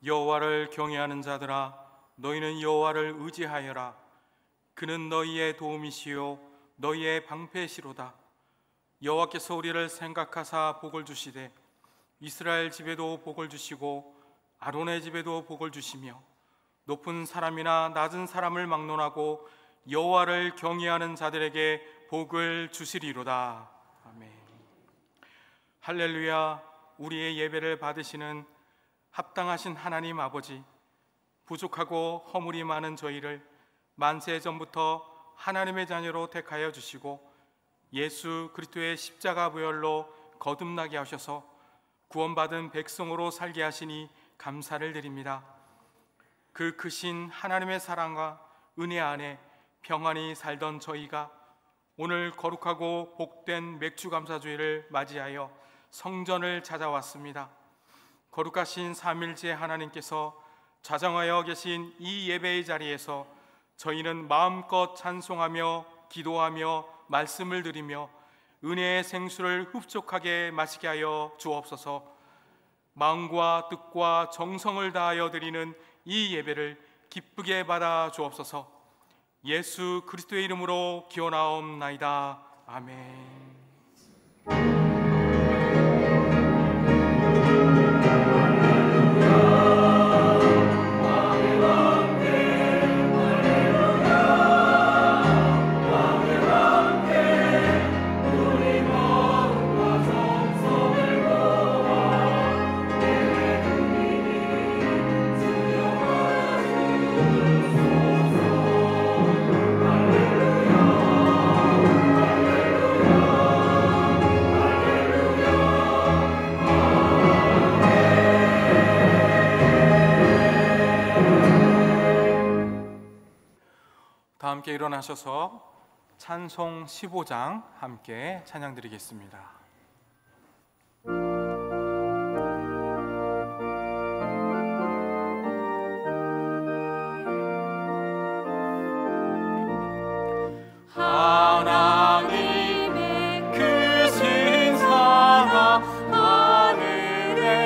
여호와를 경외하는 자들아, 너희는 여호와를 의지하여라. 그는 너희의 도움이시요 너희의 방패시로다. 여호와께서 우리를 생각하사 복을 주시되 이스라엘 집에도 복을 주시고 아론의 집에도 복을 주시며 높은 사람이나 낮은 사람을 막론하고 여호와를 경외하는 자들에게 복을 주시리로다. 아멘. 할렐루야. 우리의 예배를 받으시는 합당하신 하나님 아버지, 부족하고 허물이 많은 저희를 만세 전부터 하나님의 자녀로 택하여 주시고 예수 그리스도의 십자가 부혈로 거듭나게 하셔서 구원받은 백성으로 살게 하시니 감사를 드립니다. 그 크신 하나님의 사랑과 은혜 안에 평안히 살던 저희가 오늘 거룩하고 복된 맥주감사주일을 맞이하여 성전을 찾아왔습니다. 거룩하신 삼일째 하나님께서 좌정하여 계신 이 예배의 자리에서 저희는 마음껏 찬송하며 기도하며 말씀을 드리며 은혜의 생수를 흡족하게 마시게 하여 주옵소서. 마음과 뜻과 정성을 다하여 드리는 이 예배를 기쁘게 받아 주옵소서. 예수 그리스도의 이름으로 기원하옵나이다. 아멘. 다 함께 일어나셔서 찬송 15장 함께 찬양 드리겠습니다. 하나님의 크신 사랑 하늘에서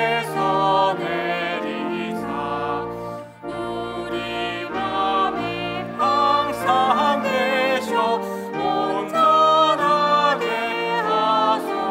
내리사 우리 맘에 항상 계셔 온전하게 하소서.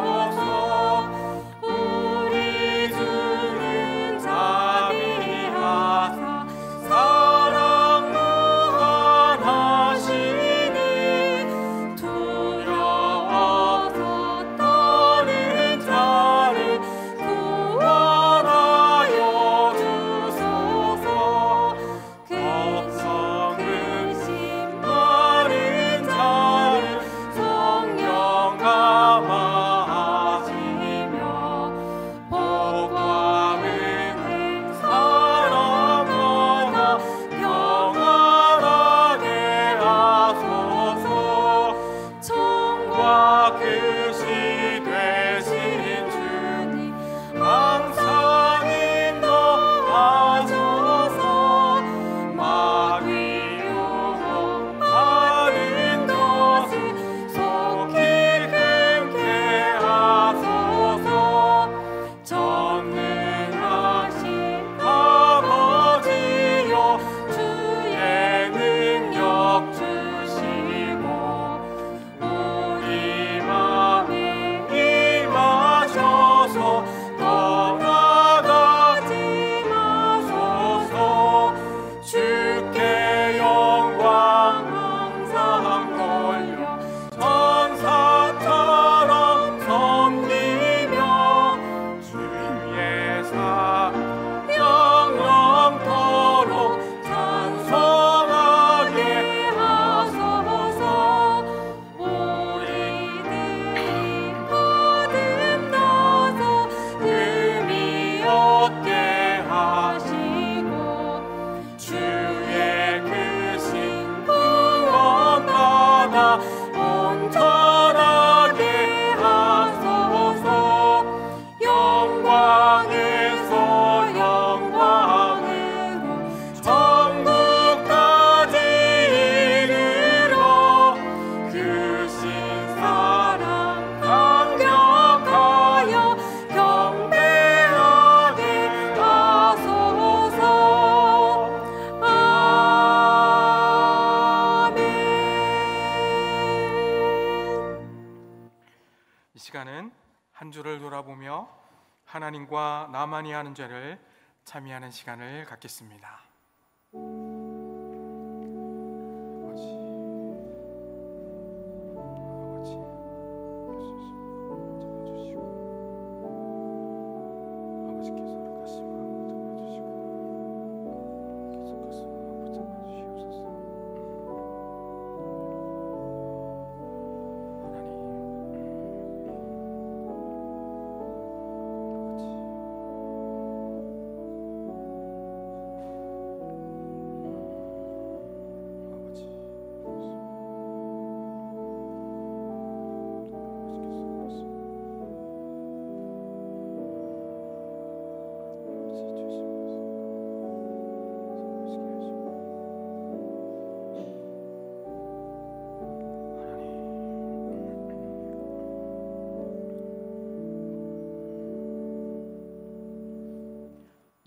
하나님과 나만이 하는 죄를 참여하는 시간을 갖겠습니다.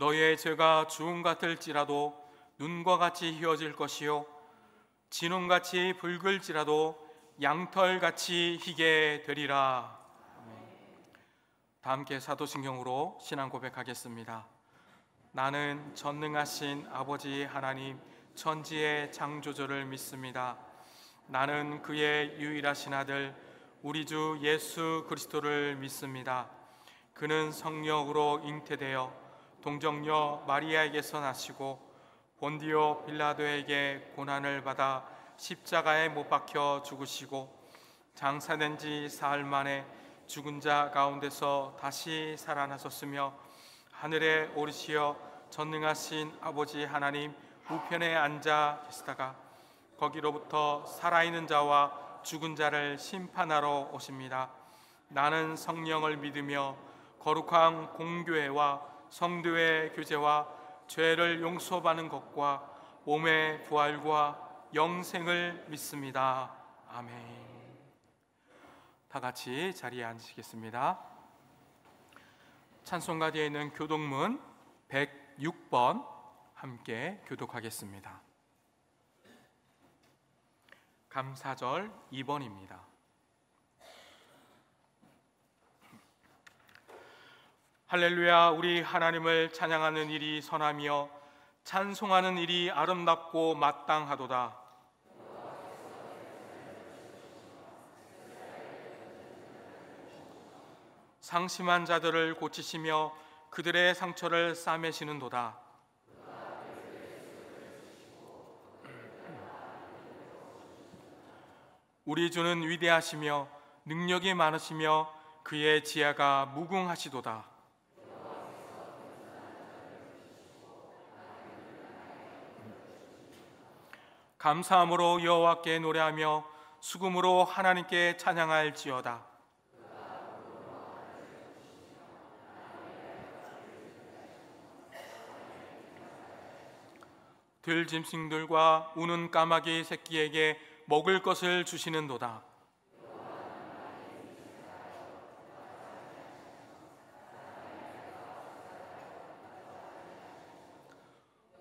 너의 죄가 주홍 같을지라도 눈과 같이 희어질 것이요 진홍같이 붉을지라도 양털같이 희게 되리라. 다 함께 사도신경으로 신앙 고백하겠습니다. 나는 전능하신 아버지 하나님 천지의 창조주를 믿습니다. 나는 그의 유일하신 아들 우리 주 예수 그리스도를 믿습니다. 그는 성령으로 잉태되어 동정녀 마리아에게서 나시고 본디오 빌라도에게 고난을 받아 십자가에 못 박혀 죽으시고 장사된 지 사흘 만에 죽은 자 가운데서 다시 살아나셨으며 하늘에 오르시어 전능하신 아버지 하나님 우편에 앉아 계시다가 거기로부터 살아있는 자와 죽은 자를 심판하러 오십니다. 나는 성령을 믿으며 거룩한 공교회와 성도의 교제와 죄를 용서받는 것과 몸의 부활과 영생을 믿습니다. 아멘. 다 같이 자리에 앉으시겠습니다. 찬송가지에 있는 교독문 106번 함께 교독하겠습니다. 감사절 2번입니다. 할렐루야. 우리 하나님을 찬양하는 일이 선하며 찬송하는 일이 아름답고 마땅하도다. 상심한 자들을 고치시며 그들의 상처를 싸매시는도다. 우리 주는 위대하시며 능력이 많으시며 그의 지혜가 무궁하시도다. 감사함으로 여호와께 노래하며 수금으로 하나님께 찬양할지어다. 들짐승들과 우는 까마귀 새끼에게 먹을 것을 주시는도다.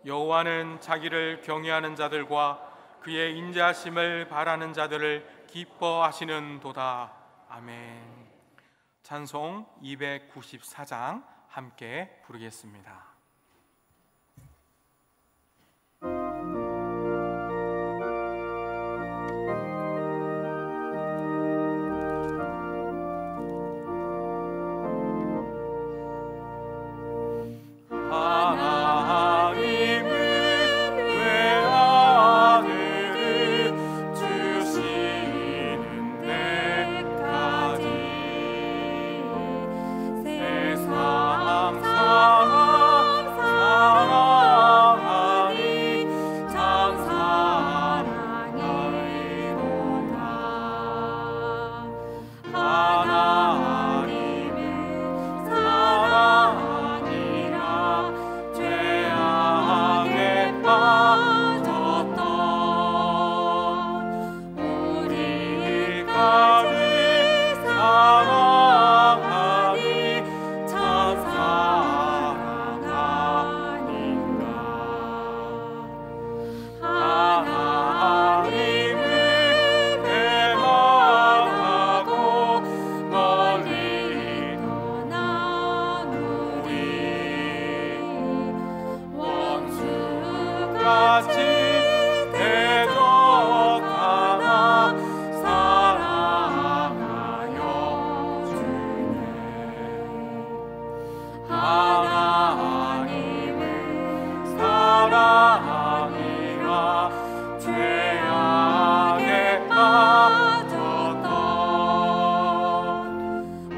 여호와는 자기를 경외하는 자들과 그의 인자하심을 바라는 자들을 기뻐하시는도다. 아멘. 찬송 294장 함께 부르겠습니다. 세상 사랑 같이 대적하나 사랑하여 주네. 하나님은 사랑이라 죄악에 빠졌던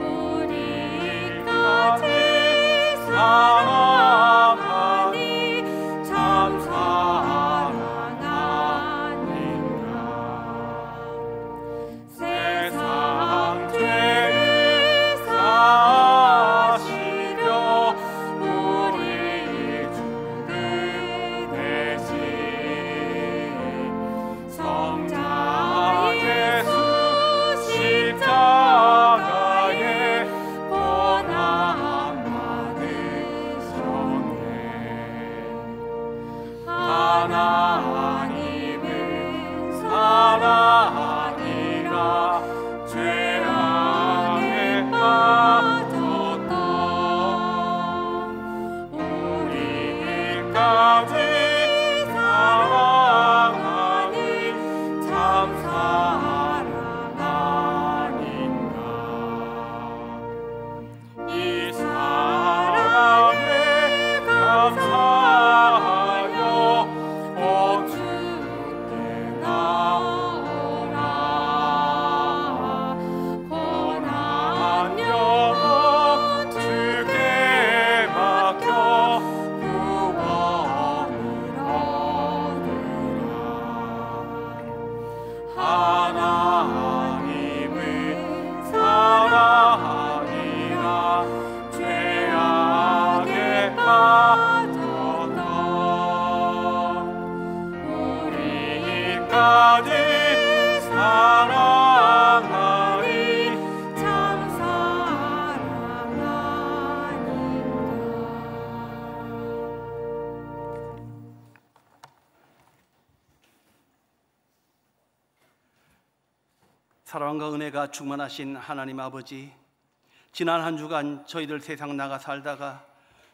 우리까지 사랑하니 참 사랑 아닌가. 세상 죄를 사시려 우리 주는 대신 성자 예수 십자가에 고난 받으셨네. 하나님은 사랑이라 죄악에 빠졌던 우리까지 사랑하니 참 사랑 아닌가. 이 사랑에 감사하여 오 주께 나오라. 고난 영혼 주께 맡겨 구원을 얻으라. 하나님은 사랑이라 죄악에 빠졌던 우리까지 사랑하니 참 사랑 아닌가. 사랑과 은혜가 충만하신 하나님 아버지, 지난 한 주간 저희들 세상 나가 살다가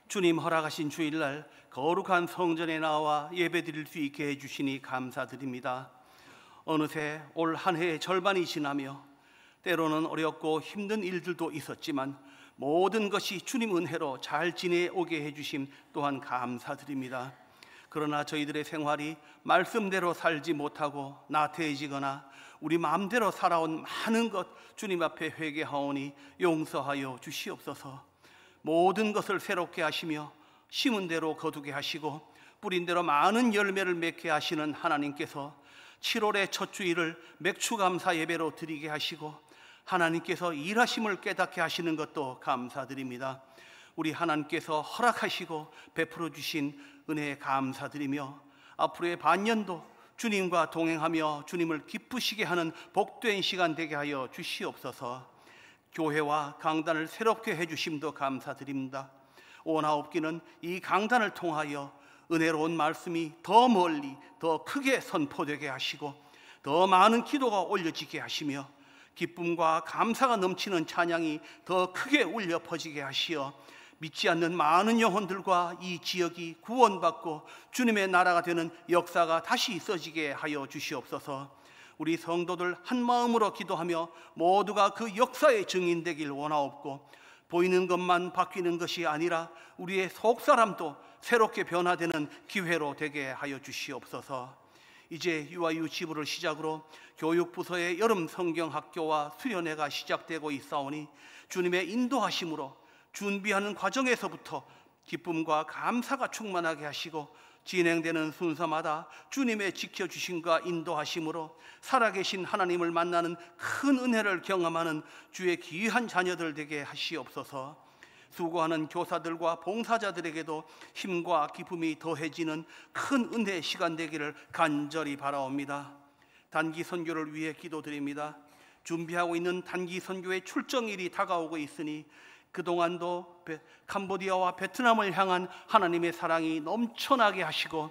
주님 허락하신 주일날 거룩한 성전에 나와 예배드릴 수 있게 해주시니 감사드립니다. 어느새 올 한 해의 절반이 지나며 때로는 어렵고 힘든 일들도 있었지만 모든 것이 주님 은혜로 잘 지내오게 해주심 또한 감사드립니다. 그러나 저희들의 생활이 말씀대로 살지 못하고 나태해지거나 우리 마음대로 살아온 많은 것 주님 앞에 회개하오니 용서하여 주시옵소서. 모든 것을 새롭게 하시며 심은 대로 거두게 하시고 뿌린 대로 많은 열매를 맺게 하시는 하나님께서 7월의 첫 주일을 맥추감사 예배로 드리게 하시고 하나님께서 일하심을 깨닫게 하시는 것도 감사드립니다. 우리 하나님께서 허락하시고 베풀어 주신 은혜에 감사드리며 앞으로의 반년도 주님과 동행하며 주님을 기쁘시게 하는 복된 시간 되게 하여 주시옵소서. 교회와 강단을 새롭게 해주심도 감사드립니다. 오나옵기는 이 강단을 통하여 은혜로운 말씀이 더 멀리 더 크게 선포되게 하시고 더 많은 기도가 올려지게 하시며 기쁨과 감사가 넘치는 찬양이 더 크게 울려 퍼지게 하시어 믿지 않는 많은 영혼들과 이 지역이 구원받고 주님의 나라가 되는 역사가 다시 있어지게 하여 주시옵소서. 우리 성도들 한 마음으로 기도하며 모두가 그 역사의 증인되길 원하옵고 보이는 것만 바뀌는 것이 아니라 우리의 속사람도 새롭게 변화되는 기회로 되게 하여 주시옵소서. 이제 유아유치부를 시작으로 교육부서의 여름 성경학교와 수련회가 시작되고 있사오니 주님의 인도하심으로 준비하는 과정에서부터 기쁨과 감사가 충만하게 하시고 진행되는 순서마다 주님의 지켜주심과 인도하심으로 살아계신 하나님을 만나는 큰 은혜를 경험하는 주의 귀한 자녀들 되게 하시옵소서. 수고하는 교사들과 봉사자들에게도 힘과 기쁨이 더해지는 큰 은혜의 시간 되기를 간절히 바라옵니다. 단기 선교를 위해 기도드립니다. 준비하고 있는 단기 선교의 출정일이 다가오고 있으니 그동안도 캄보디아와 베트남을 향한 하나님의 사랑이 넘쳐나게 하시고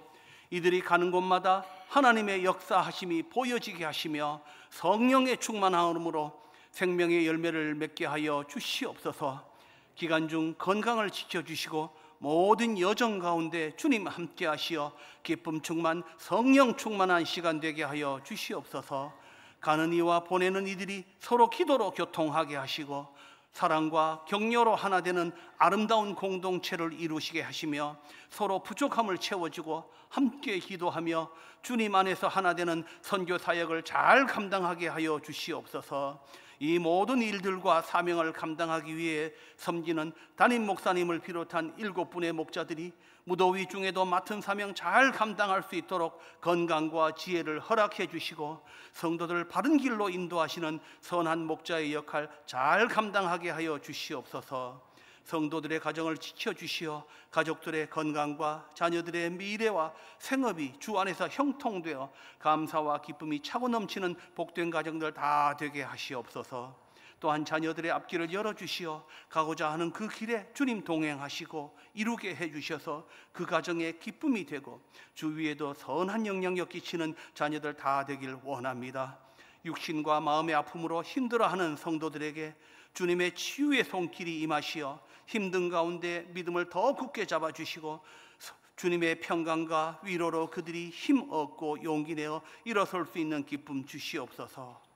이들이 가는 곳마다 하나님의 역사하심이 보여지게 하시며 성령의 충만함으로 생명의 열매를 맺게 하여 주시옵소서. 기간 중 건강을 지켜주시고 모든 여정 가운데 주님 함께 하시어 기쁨 충만 성령 충만한 시간 되게 하여 주시옵소서. 가는 이와 보내는 이들이 서로 기도로 교통하게 하시고 사랑과 격려로 하나 되는 아름다운 공동체를 이루시게 하시며 서로 부족함을 채워주고 함께 기도하며 주님 안에서 하나 되는 선교 사역을 잘 감당하게 하여 주시옵소서. 이 모든 일들과 사명을 감당하기 위해 섬기는 담임 목사님을 비롯한 7분의 목자들이 무더위 중에도 맡은 사명 잘 감당할 수 있도록 건강과 지혜를 허락해 주시고 성도들 바른 길로 인도하시는 선한 목자의 역할 잘 감당하게 하여 주시옵소서. 성도들의 가정을 지켜주시어 가족들의 건강과 자녀들의 미래와 생업이 주 안에서 형통되어 감사와 기쁨이 차고 넘치는 복된 가정들 다 되게 하시옵소서. 또한 자녀들의 앞길을 열어주시어 가고자 하는 그 길에 주님 동행하시고 이루게 해주셔서 그 가정에 기쁨이 되고 주 위에도 선한 영향력 끼치는 자녀들 다 되길 원합니다. 육신과 마음의 아픔으로 힘들어하는 성도들에게 주님의 치유의 손길이 임하시어 힘든 가운데 믿음을 더 굳게 잡아주시고 주님의 평강과 위로로 그들이 힘 얻고 용기 내어 일어설 수 있는 기쁨 주시옵소서.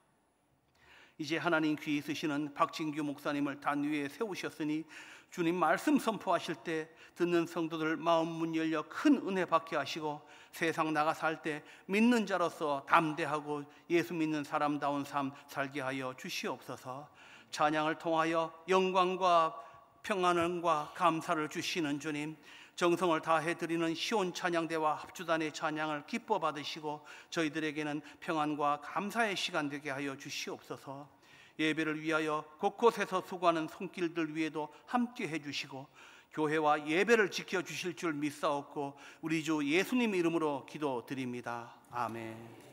이제 하나님 귀 있으시는 박진규 목사님을 단위에 세우셨으니 주님 말씀 선포하실 때 듣는 성도들 마음 문 열려 큰 은혜 받게 하시고 세상 나가 살 때 믿는 자로서 담대하고 예수 믿는 사람다운 삶 살게 하여 주시옵소서. 찬양을 통하여 영광과 평안과 감사를 주시는 주님, 정성을 다해 드리는 시온 찬양대와 합주단의 찬양을 기뻐 받으시고 저희들에게는 평안과 감사의 시간 되게 하여 주시옵소서. 예배를 위하여 곳곳에서 수고하는 손길들 위에도 함께 해주시고 교회와 예배를 지켜주실 줄 믿사옵고 우리 주 예수님 이름으로 기도드립니다. 아멘.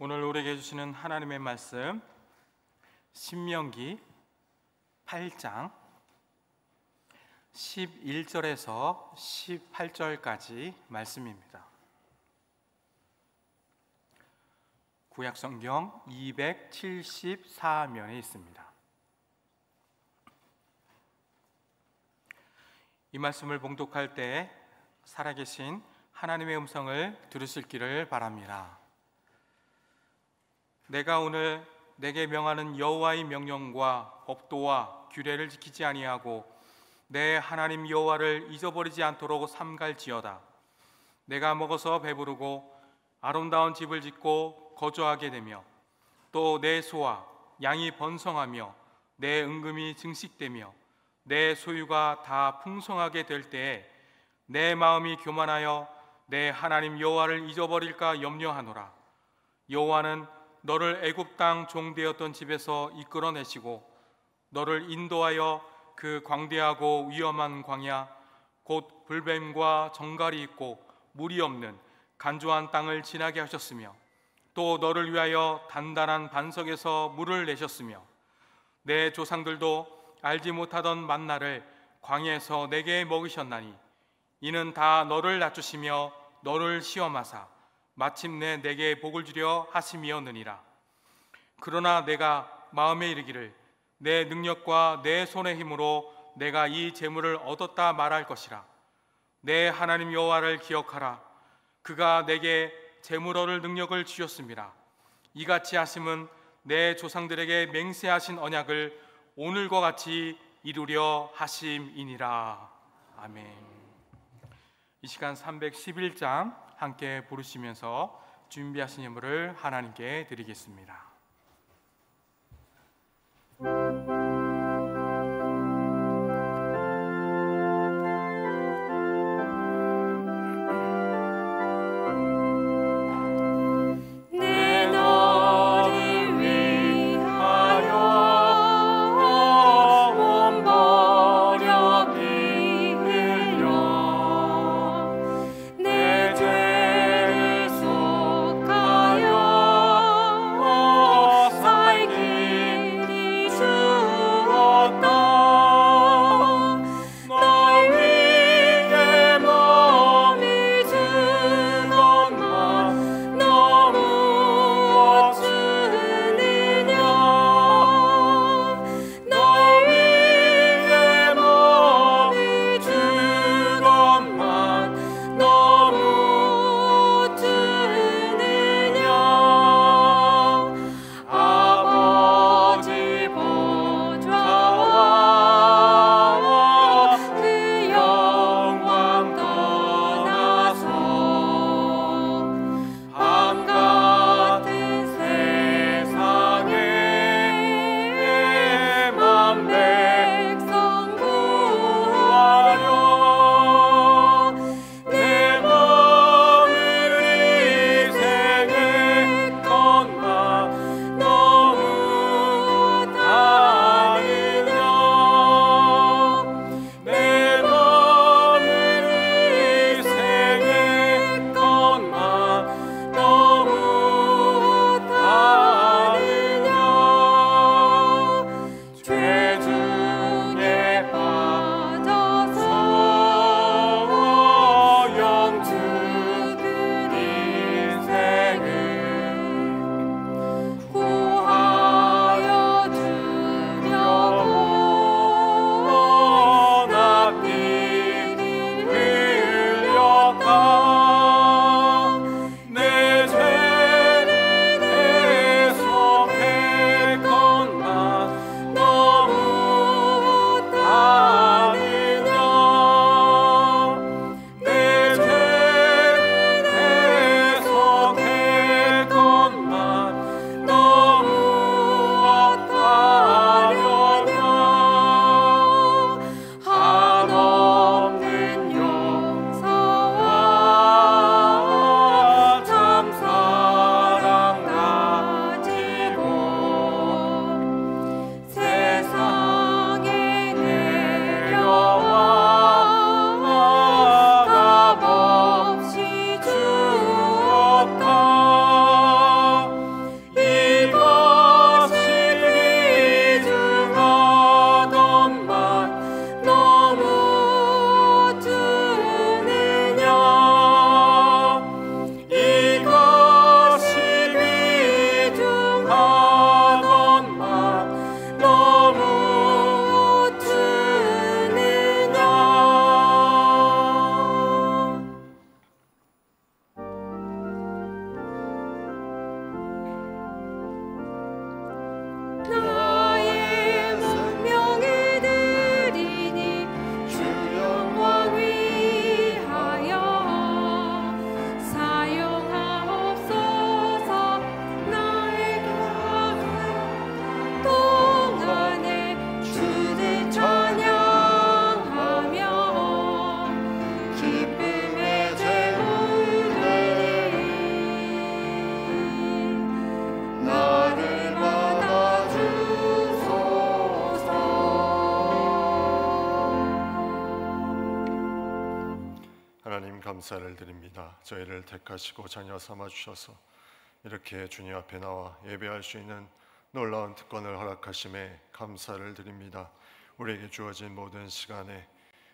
오늘 우리에게 주시는 하나님의 말씀 신명기 8장 11절에서 18절까지 말씀입니다. 구약성경 274면에 있습니다. 이 말씀을 봉독할 때 살아계신 하나님의 음성을 들으실 기를 바랍니다. 내가 오늘 내게 명하는 여호와의 명령과 법도와 규례를 지키지 아니하고 내 하나님 여호와를 잊어버리지 않도록 삼갈지어다. 내가 먹어서 배부르고 아름다운 집을 짓고 거주하게 되며 또 내 소와 양이 번성하며 내 은금이 증식되며 내 소유가 다 풍성하게 될 때에 내 마음이 교만하여 내 하나님 여호와를 잊어버릴까 염려하노라. 여호와는 너를 애굽 땅 종되었던 집에서 이끌어내시고 너를 인도하여 그 광대하고 위험한 광야 곧 불뱀과 정갈이 있고 물이 없는 간조한 땅을 지나게 하셨으며 또 너를 위하여 단단한 반석에서 물을 내셨으며 내 조상들도 알지 못하던 만나를 광야에서 내게 먹이셨나니 이는 다 너를 낮추시며 너를 시험하사 마침내 내게 복을 주려 하심이었느니라. 그러나 내가 마음에 이르기를 내 능력과 내 손의 힘으로 내가 이 재물을 얻었다 말할 것이라. 내 하나님 여호와를 기억하라. 그가 내게 재물 얻을 능력을 주셨습니다. 이같이 하심은 내 조상들에게 맹세하신 언약을 오늘과 같이 이루려 하심이니라. 아멘. 이 시간 311장 함께 부르시면서 준비하신 예물을 하나님께 드리겠습니다. 하나님 감사를 드립니다. 저희를 택하시고 자녀 삼아 주셔서 이렇게 주님 앞에 나와 예배할 수 있는 놀라운 특권을 허락하심에 감사를 드립니다. 우리에게 주어진 모든 시간에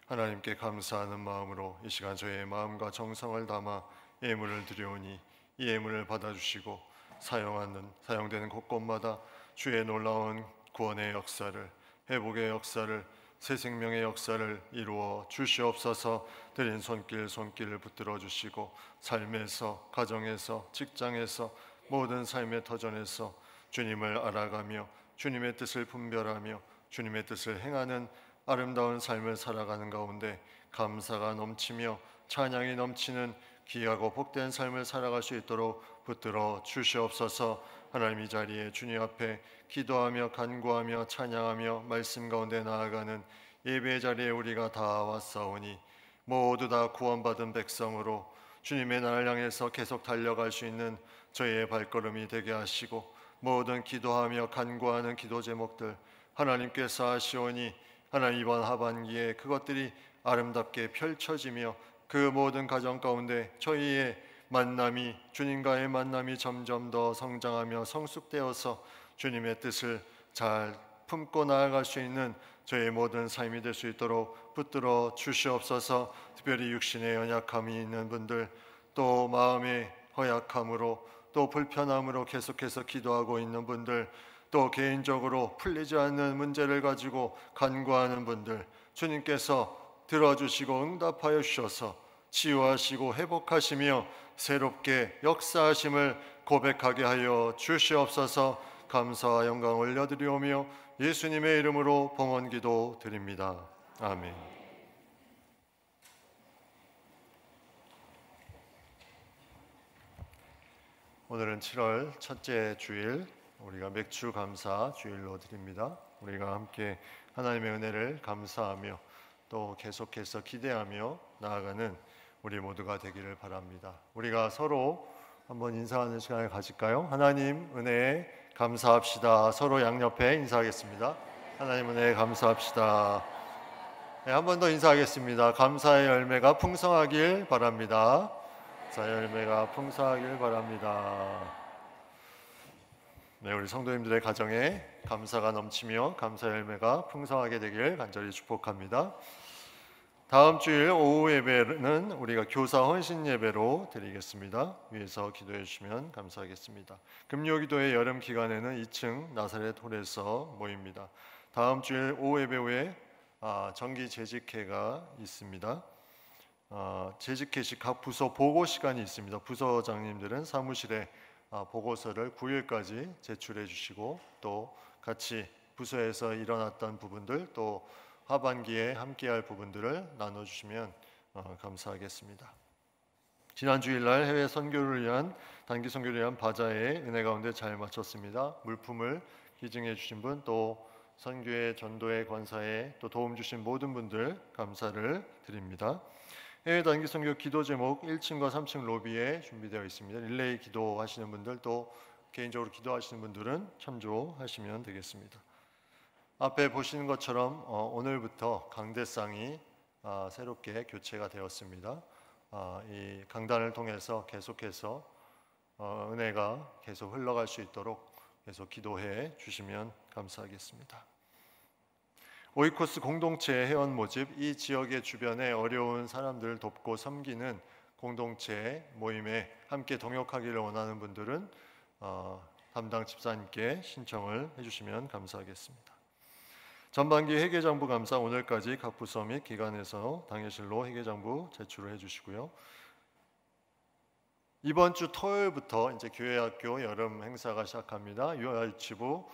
하나님께 감사하는 마음으로 이 시간 저희의 마음과 정성을 담아 예물을 드려오니 이 예물을 받아주시고 사용되는 곳곳마다 주의 놀라운 구원의 역사를, 회복의 역사를, 새 생명의 역사를 이루어 주시옵소서. 드린 손길을 붙들어 주시고 삶에서, 가정에서, 직장에서, 모든 삶의 터전에서 주님을 알아가며 주님의 뜻을 분별하며 주님의 뜻을 행하는 아름다운 삶을 살아가는 가운데 감사가 넘치며 찬양이 넘치는 귀하고 복된 삶을 살아갈 수 있도록 붙들어 주시옵소서. 하나님, 이 자리에 주님 앞에 기도하며 간구하며 찬양하며 말씀 가운데 나아가는 예배의 자리에 우리가 다 왔사오니 모두 다 구원받은 백성으로 주님의 나라를 향해서 계속 달려갈 수 있는 저희의 발걸음이 되게 하시고 모든 기도하며 간구하는 기도 제목들 하나님께서 하시오니 하나님, 이번 하반기에 그것들이 아름답게 펼쳐지며 그 모든 가정 가운데 저희의 만남이, 주님과의 만남이 점점 더 성장하며 성숙되어서 주님의 뜻을 잘 품고 나아갈 수 있는 저희의 모든 삶이 될 수 있도록 붙들어 주시옵소서. 특별히 육신의 연약함이 있는 분들, 또 마음의 허약함으로, 또 불편함으로 계속해서 기도하고 있는 분들, 또 개인적으로 풀리지 않는 문제를 가지고 간구하는 분들, 주님께서 들어주시고 응답하여 주셔서 치유하시고 회복하시며 새롭게 역사하심을 고백하게 하여 주시옵소서. 감사와 영광 올려드리오며 예수님의 이름으로 봉헌기도 드립니다. 아멘. 오늘은 7월 첫째 주일, 우리가 맥주 감사 주일로 드립니다. 우리가 함께 하나님의 은혜를 감사하며 또 계속해서 기대하며 나아가는 우리 모두가 되기를 바랍니다. 우리가 서로 한번 인사하는 시간을 가질까요? 하나님 은혜에 감사합시다. 서로 양옆에 인사하겠습니다. 하나님 은혜에 감사합시다. 네, 한 번 더 인사하겠습니다. 감사의 열매가 풍성하길 바랍니다. 감사의 열매가 풍성하길 바랍니다. 네, 우리 성도님들의 가정에 감사가 넘치며 감사의 열매가 풍성하게 되길 간절히 축복합니다. 다음 주일 오후 예배는 우리가 교사 헌신 예배로 드리겠습니다. 위에서 기도해 주시면 감사하겠습니다. 금요기도의 여름 기간에는 2층 나사렛 홀에서 모입니다. 다음 주일 오후 예배 후에 정기 재직회가 있습니다. 재직회식 각 부서 보고 시간이 있습니다. 부서장님들은 사무실에 보고서를 9일까지 제출해 주시고 또 같이 부서에서 일어났던 부분들 또 하반기에 함께할 부분들을 나눠주시면 감사하겠습니다. 지난 주일날 해외 선교를 위한 단기 선교를 위한 바자회 은혜 가운데 잘 마쳤습니다. 물품을 기증해 주신 분 또 선교회 전도회 권사에 또 도움 주신 모든 분들 감사를 드립니다. 해외 단기 선교 기도 제목 1층과 3층 로비에 준비되어 있습니다. 릴레이 기도하시는 분들 또 개인적으로 기도하시는 분들은 참조하시면 되겠습니다. 앞에 보시는 것처럼 오늘부터 강대상이 새롭게 교체가 되었습니다. 이 강단을 통해서 계속해서 은혜가 계속 흘러갈 수 있도록 계속 기도해 주시면 감사하겠습니다. 오이코스 공동체 회원 모집, 이 지역의 주변에 어려운 사람들을 돕고 섬기는 공동체 모임에 함께 동역하기를 원하는 분들은 담당 집사님께 신청을 해주시면 감사하겠습니다. 전반기 회계장부 감사 오늘까지 각 부서 및 기관에서 당회실로 회계장부 제출을 해주시고요. 이번 주 토요일부터 이제 교회학교 여름 행사가 시작합니다. 유아유치부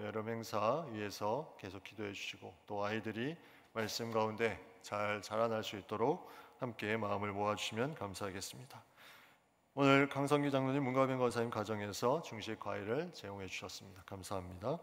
여름 행사 위해서 계속 기도해 주시고 또 아이들이 말씀 가운데 잘 자라날 수 있도록 함께 마음을 모아주시면 감사하겠습니다. 오늘 강성기 장로님, 문가빈 권사님 가정에서 중식 과일을 제공해 주셨습니다. 감사합니다.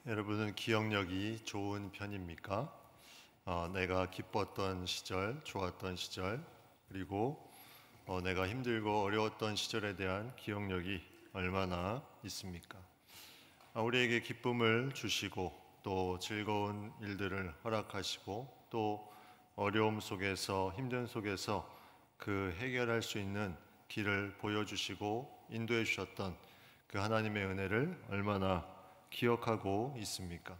여러분은 기억력이 좋은 편입니까? 내가 기뻤던 시절, 좋았던 시절, 그리고 내가 힘들고 어려웠던 시절에 대한 기억력이 얼마나 있습니까? 우리에게 기쁨을 주시고 또 즐거운 일들을 허락하시고 또 어려움 속에서 힘든 속에서 그 해결할 수 있는 길을 보여주시고 인도해 주셨던 그 하나님의 은혜를 얼마나 기억하고 있습니까?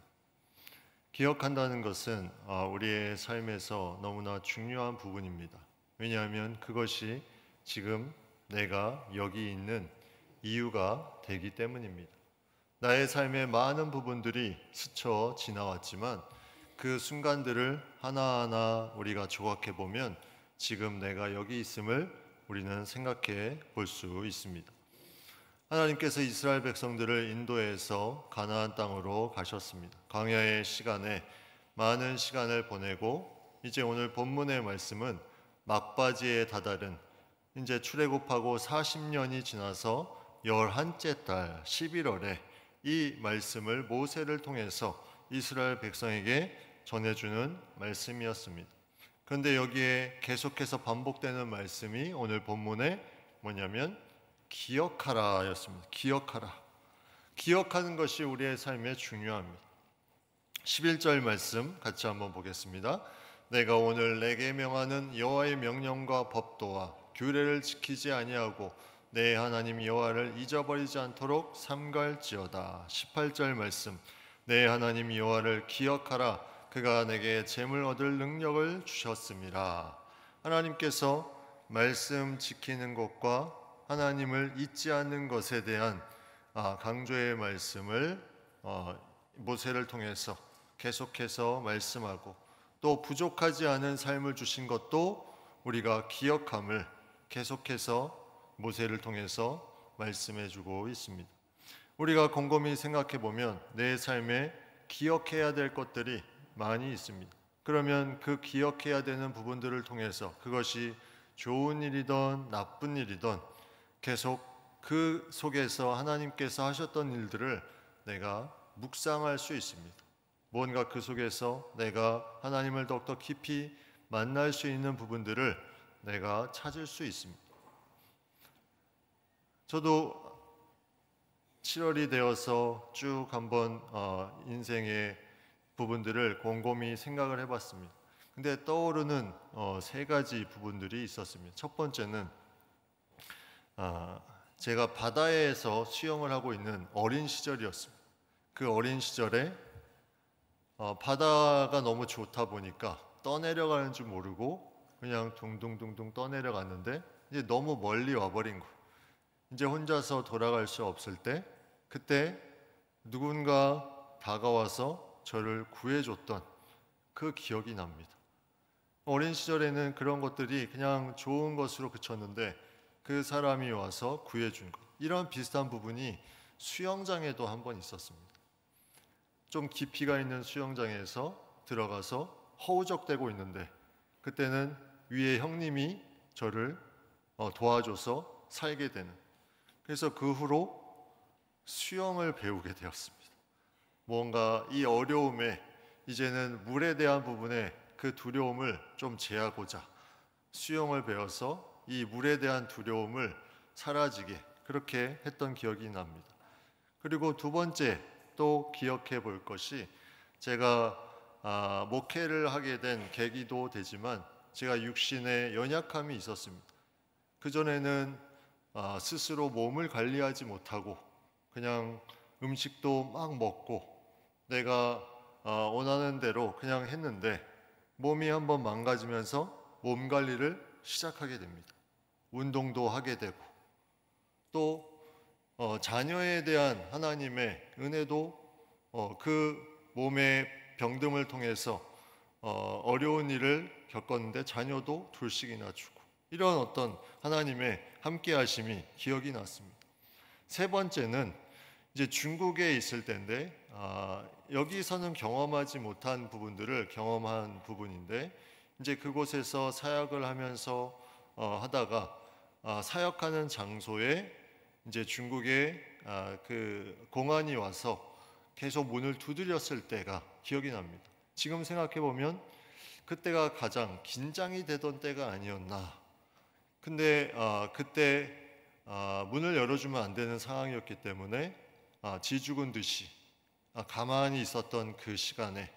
기억한다는 것은 우리의 삶에서 너무나 중요한 부분입니다. 왜냐하면 그것이 지금 내가 여기 있는 이유가 되기 때문입니다. 나의 삶의 많은 부분들이 스쳐 지나왔지만 그 순간들을 하나하나 우리가 조각해 보면 지금 내가 여기 있음을 우리는 생각해 볼 수 있습니다. 하나님께서 이스라엘 백성들을 인도해서 가나안 땅으로 가셨습니다. 광야의 시간에 많은 시간을 보내고 이제 오늘 본문의 말씀은 막바지에 다다른 이제 출애굽하고 40년이 지나서 11째 달 11월에 이 말씀을 모세를 통해서 이스라엘 백성에게 전해주는 말씀이었습니다. 그런데 여기에 계속해서 반복되는 말씀이 오늘 본문에 뭐냐면 기억하라 였습니다. 기억하라. 기억하는 것이 우리의 삶에 중요합니다. 11절 말씀 같이 한번 보겠습니다. 내가 오늘 내게 명하는 여호와의 명령과 법도와 규례를 지키지 아니하고 내 하나님 여호와를 잊어버리지 않도록 삼갈지어다. 18절 말씀 내 하나님 여호와를 기억하라. 그가 내게 재물 얻을 능력을 주셨음이라. 하나님께서 말씀 지키는 것과 하나님을 잊지 않는 것에 대한 강조의 말씀을 모세를 통해서 계속해서 말씀하고 또 부족하지 않은 삶을 주신 것도 우리가 기억함을 계속해서 모세를 통해서 말씀해 주고 있습니다. 우리가 곰곰이 생각해 보면 내 삶에 기억해야 될 것들이 많이 있습니다. 그러면 그 기억해야 되는 부분들을 통해서 그것이 좋은 일이든 나쁜 일이든 계속 그 속에서 하나님께서 하셨던 일들을 내가 묵상할 수 있습니다. 뭔가 그 속에서 내가 하나님을 더욱더 깊이 만날 수 있는 부분들을 내가 찾을 수 있습니다. 저도 7월이 되어서 쭉 한번 인생의 부분들을 곰곰이 생각을 해봤습니다. 근데 떠오르는 세 가지 부분들이 있었습니다. 첫 번째는 제가 바다에서 수영을 하고 있는 어린 시절이었습니다. 그 어린 시절에 바다가 너무 좋다 보니까 떠내려가는 줄 모르고 그냥 둥둥둥둥 떠내려갔는데 이제 너무 멀리 와버린 거예요. 이제 혼자서 돌아갈 수 없을 때 그때 누군가 다가와서 저를 구해줬던 그 기억이 납니다. 어린 시절에는 그런 것들이 그냥 좋은 것으로 그쳤는데 그 사람이 와서 구해준 것, 이런 비슷한 부분이 수영장에도 한 번 있었습니다. 좀 깊이가 있는 수영장에서 들어가서 허우적대고 있는데 그때는 위에 형님이 저를 도와줘서 살게 되는, 그래서 그 후로 수영을 배우게 되었습니다. 뭔가 이 어려움에 이제는 물에 대한 부분에 그 두려움을 좀 제하고자 수영을 배워서 이 물에 대한 두려움을 사라지게 그렇게 했던 기억이 납니다. 그리고 두 번째 또 기억해 볼 것이, 제가 목회를 하게 된 계기도 되지만 제가 육신에 연약함이 있었습니다. 그전에는 스스로 몸을 관리하지 못하고 그냥 음식도 막 먹고 내가 원하는 대로 그냥 했는데 몸이 한번 망가지면서 몸 관리를 시작하게 됩니다. 운동도 하게 되고 또 자녀에 대한 하나님의 은혜도 그 몸의 병듦을 통해서 어려운 일을 겪었는데 자녀도 둘씩이나 주고, 이런 어떤 하나님의 함께 하심이 기억이 났습니다. 세 번째는 이제 중국에 있을 때인데 여기서는 경험하지 못한 부분들을 경험한 부분인데, 이제 그곳에서 사역을 하면서 하다가 사역하는 장소에 이제 중국의 그 공안이 와서 계속 문을 두드렸을 때가 기억이 납니다. 지금 생각해 보면 그때가 가장 긴장이 되던 때가 아니었나. 근데 그때 문을 열어주면 안 되는 상황이었기 때문에 지죽은 듯이 가만히 있었던 그 시간에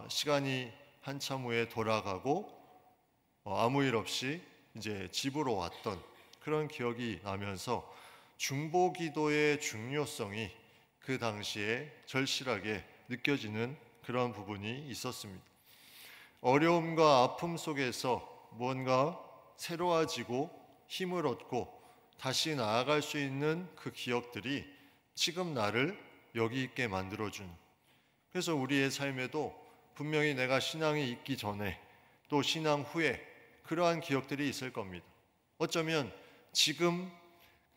시간이 한참 후에 돌아가고 아무 일 없이 이제 집으로 왔던 그런 기억이 나면서 중보기도의 중요성이 그 당시에 절실하게 느껴지는 그런 부분이 있었습니다. 어려움과 아픔 속에서 무언가 새로워지고 힘을 얻고 다시 나아갈 수 있는 그 기억들이 지금 나를 여기 있게 만들어준, 그래서 우리의 삶에도 분명히 내가 신앙이 있기 전에 또 신앙 후에 그러한 기억들이 있을 겁니다. 어쩌면 지금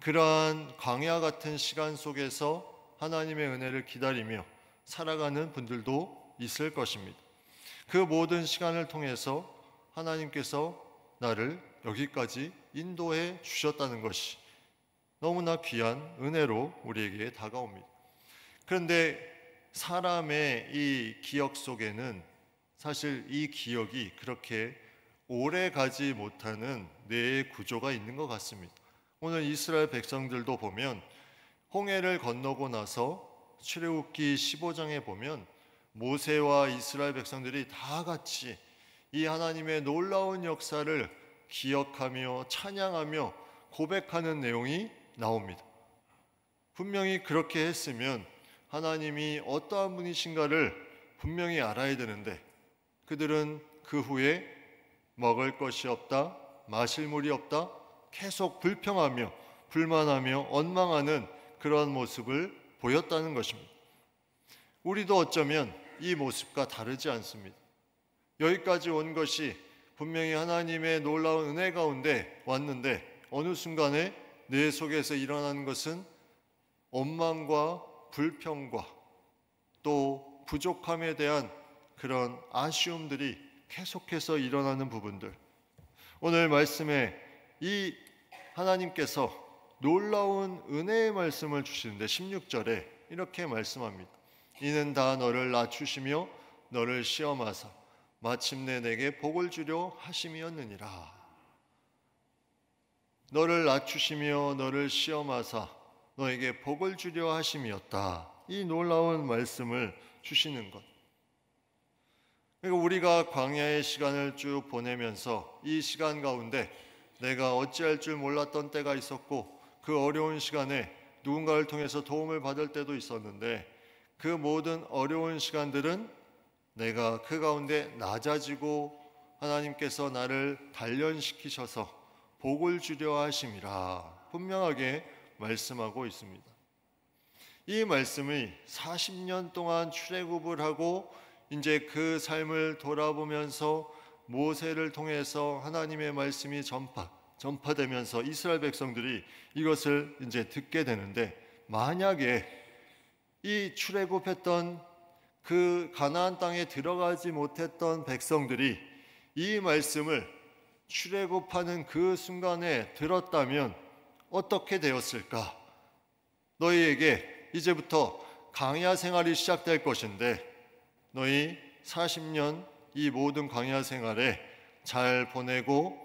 그러한 광야 같은 시간 속에서 하나님의 은혜를 기다리며 살아가는 분들도 있을 것입니다. 그 모든 시간을 통해서 하나님께서 나를 여기까지 인도해 주셨다는 것이 너무나 귀한 은혜로 우리에게 다가옵니다. 그런데 사람의 이 기억 속에는 사실 이 기억이 그렇게 오래 가지 못하는 뇌의 구조가 있는 것 같습니다. 오늘 이스라엘 백성들도 보면 홍해를 건너고 나서 출애굽기 15장에 보면 모세와 이스라엘 백성들이 다 같이 이 하나님의 놀라운 역사를 기억하며 찬양하며 고백하는 내용이 나옵니다. 분명히 그렇게 했으면 하나님이 어떠한 분이신가를 분명히 알아야 되는데 그들은 그 후에 먹을 것이 없다, 마실 물이 없다, 계속 불평하며 불만하며 원망하는 그런 모습을 보였다는 것입니다. 우리도 어쩌면 이 모습과 다르지 않습니다. 여기까지 온 것이 분명히 하나님의 놀라운 은혜 가운데 왔는데 어느 순간에 내 속에서 일어나는 것은 원망과 불평과 또 부족함에 대한 그런 아쉬움들이 계속해서 일어나는 부분들. 오늘 말씀에 이 하나님께서 놀라운 은혜의 말씀을 주시는데 16절에 이렇게 말씀합니다. 이는 다 너를 낮추시며 너를 시험하사 마침내 내게 복을 주려 하심이었느니라. 너를 낮추시며 너를 시험하사 너에게 복을 주려 하심이었다. 이 놀라운 말씀을 주시는 것. 그러니까 우리가 광야의 시간을 쭉 보내면서 이 시간 가운데 내가 어찌할 줄 몰랐던 때가 있었고 그 어려운 시간에 누군가를 통해서 도움을 받을 때도 있었는데 그 모든 어려운 시간들은 내가 그 가운데 낮아지고 하나님께서 나를 단련시키셔서 복을 주려 하심이라 분명하게 말씀하고 있습니다. 이 말씀이 40년 동안 출애굽을 하고 이제 그 삶을 돌아보면서 모세를 통해서 하나님의 말씀이 전파되면서 이스라엘 백성들이 이것을 이제 듣게 되는데 만약에 이 출애굽했던 그 가나안 땅에 들어가지 못했던 백성들이 이 말씀을 출애굽하는 그 순간에 들었다면 어떻게 되었을까? 너희에게 이제부터 광야 생활이 시작될 것인데 너희 40년 이 모든 광야 생활에 잘 보내고